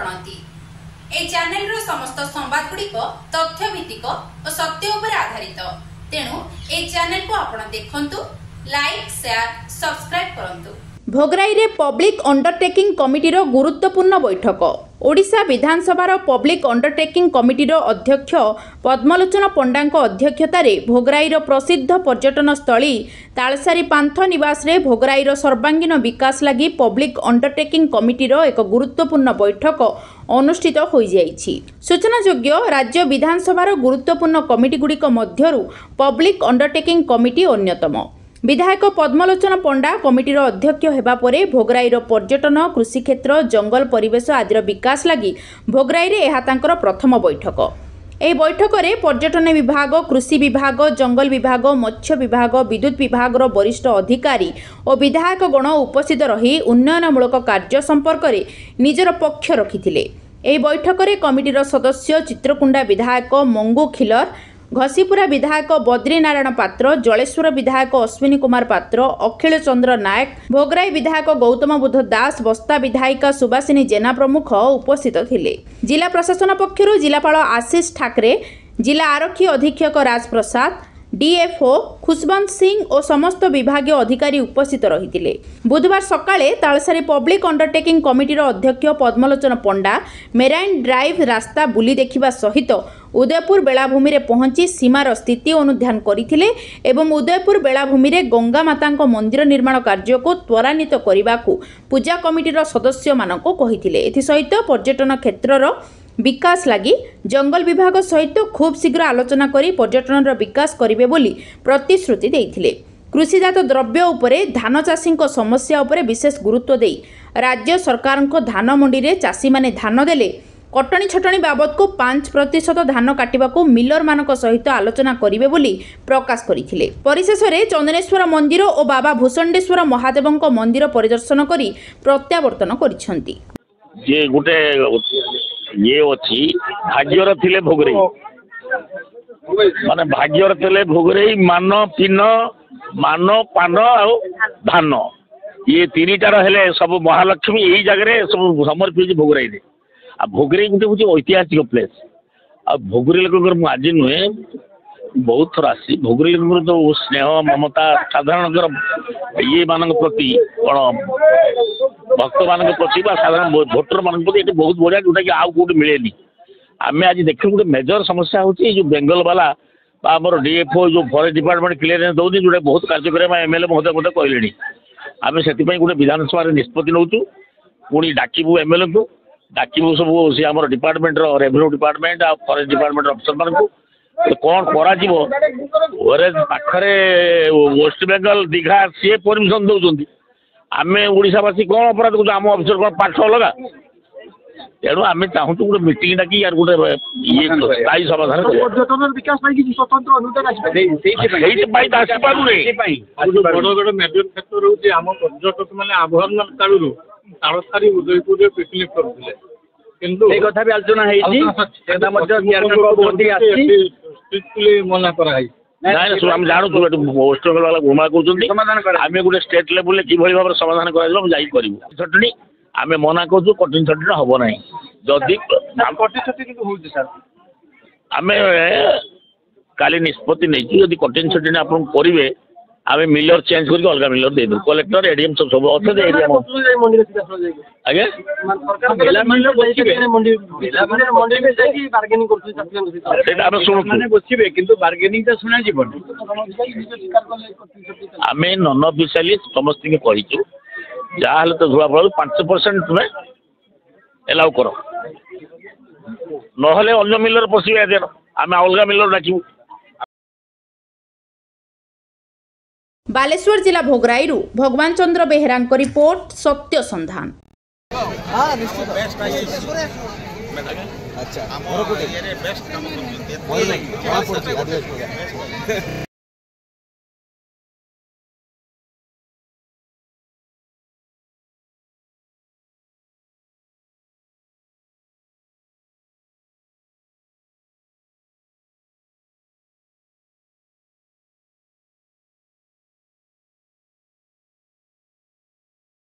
प्रणति। ए channel रो समस्त संवाद गुड़िक तथ्य भित्तिक और सत्य उपर आधारित। तेणु ए चैनल को आपण देखंतु, लाइक, शेयर, सब्सक्राइब करंतु। भोगराई रे पब्लिक अंडरटेकिंग कमिटी रो गुरुत्वपूर्ण बैठक। ओडिशा विधानसभा पब्लिक अंडरटेकिंग कमिटी रो अध्यक्ष पद्मलोचन पंडा अध्यक्षतार भोगराई रो प्रसिद्ध पर्यटन स्थली तालसारी पांथ निवास रे भोगराई रो सर्वांगीन विकास लगी पब्लिक अंडरटेकिंग कमिटी रो एक गुरुत्वपूर्ण बैठक अनुष्ठित हो जाइछि। सूचनायोग्य राज्य विधानसभा गुरुत्वपूर्ण कमिटी गुड़िक मध्यरु पब्लिक अंडरटेकिंग कमिटी अन्यतम। विधायक पद्मलोचन पंडा कमिटीर अध्यक्ष हेबा परे भोगराईर पर्यटन, कृषि क्षेत्र, जंगल परिवेश आदिर विकास लगी भोगराई रे एहा तांकर प्रथम बैठक। एही बैठक रे पर्यटन विभाग, कृषि विभाग, जंगल विभाग, मत्स्य विभाग, विद्युत विभाग वरिष्ठ अधिकारी और विधायक गण उपस्थित रही उन्नयनमूलक कार्य संपर्क में निजर पक्ष रखिथिले। एही बैठक रे कमिटीर सदस्य चित्रकुंडा विधायक मंगू खिलर, घसीपुरा विधायक बद्रीनारायण पात्र, जलेश्वर विधायक अश्विनी कुमार पात्र, अखिल चंद्र नायक, भोगराई विधायक गौतम बुद्ध दास, बस्ता विधायिका सुभाषिनी जेना प्रमुख उपस्थित थिले। जिला प्रशासन पक्षरु जिलापाल आशीष ठाकरे, जिला आरक्षी अधीक्षक राज प्रसाद, डीएफओ खुशबंत सिंह और समस्त विभागीय अधिकारी उपस्थित रही। बुधवार सकाळे तालसारी पब्लिक अंडरटेकिंग कमिटीर अध्यक्ष पद्मलोचन पंडा मेराइन ड्राइव रास्ता बुली देखिबा सहित उदयपुर बेलाभूमि में पहुंची सीमार स्थिति अनुध्यान करथिले एवं उदयपुर बेलाभूमि में गंगा मातांको मंदिर निर्माण कार्य को त्वरान्वित करने को पूजा कमिटीर सदस्य मानक कहिथिले। एथि सहित पर्यटन क्षेत्रर विकास लगी जंगल विभाग सहित खूब शीघ्र आलोचना करी पर्यटन विकास करिवे बोली प्रतिश्रुति देइथिले। कृषिजात द्रव्य उपरे धान चाषी समस्या उपरे विशेष गुरुत्व दे राज्य सरकार धान मंडी रे चाषी माने धान देले कटनी छटनी बाबद को 5% धान काटिबाकू मिलर मानक सहित आलोचना करिवे बोली प्रकाश करिथिले। परिशेष रे चंदनेश्वर मंदिर और बाबा भूषंडेश्वर महादेवंक मंदिर परिदर्शन करी प्रत्यावर्तन करिसेंती। जे गुटे ये अच्छी भाग्यर थिले भोगराई माने भाग्यर थिले भोगराई मान पिन मान पान और धान ये तीनटार हेले सब महालक्ष्मी यही जगह सब समर्पित भोगराई रे। आ भोगराई गोटे हूँ ऐतिहासिक प्लेस। आ भोगराई लोक आज नुहे बहुत थर आसी भोगराई लोक जो स्नेह ममता साधारण ये मान प्रति कौन भक्त मान प्रति साधारण भोटर मान प्रति बहुत बढ़िया जोटा कि आउ कौटे मिले। आम आज देख गोटे मेजर समस्या हूँ जो बेंगल वाला आमर डीएफओ जो फॉरेस्ट डिपार्टमेंट क्लीयरेंस दौर जोटा बहुत कार्य करें एमएलए महोदय मत कहले आम से गोटे विधानसभा निष्पत्ति नौ पुणी डाकबू एमएलए को डाकबू सब सी आम डिपार्टमेंट रेवेन्यू डिपार्टमेंट आ फॉरेस्ट डिपार्टमेंट अफसर मान कौन कर पाखरे वेस्ट बेंगल दीघा सी परमिशन दौरान आम ओडावासी कौन अपराध कर आम अफिसर कौन पाठ अलग। तेणु आम चाहूँ गोटे मीटिंग डाकी यार गोटे ये स्थायी समाधान पर्यटन विकास स्वतंत्र अनुदान बड़ मेजर क्षेत्र रोचे आम पर्यटक मैंने आभरण कालू तालसारी उदयपुर पिकनिक करते कथा भी आलोचना मना कराई आम जानू वेस्ट बेंगल वाला घुमा कर गोटे स्टेट लेवल कि भाव में समाधान करूँ छटनी आम मना करूँ कठिन छटनी हम ना जदि आम काली निष्पत्ति नहीं जदि कठिन छटनी आप करेंगे आम मिलर चेंज करके अलग मिलर दे दू कलेक्टर एडीएम सब अच्छे आम नन अफिशियली समस्त कहीचु जहाँ तो धुआ फल 5% तुम्हें एलाउ कर ना अन्य मिलर पशे आम अलग मिलर डाकू। बालेश्वर जिला भोगराईरू भगवान चंद्र बेहेरा रिपोर्ट सत्य संधान। अच्छा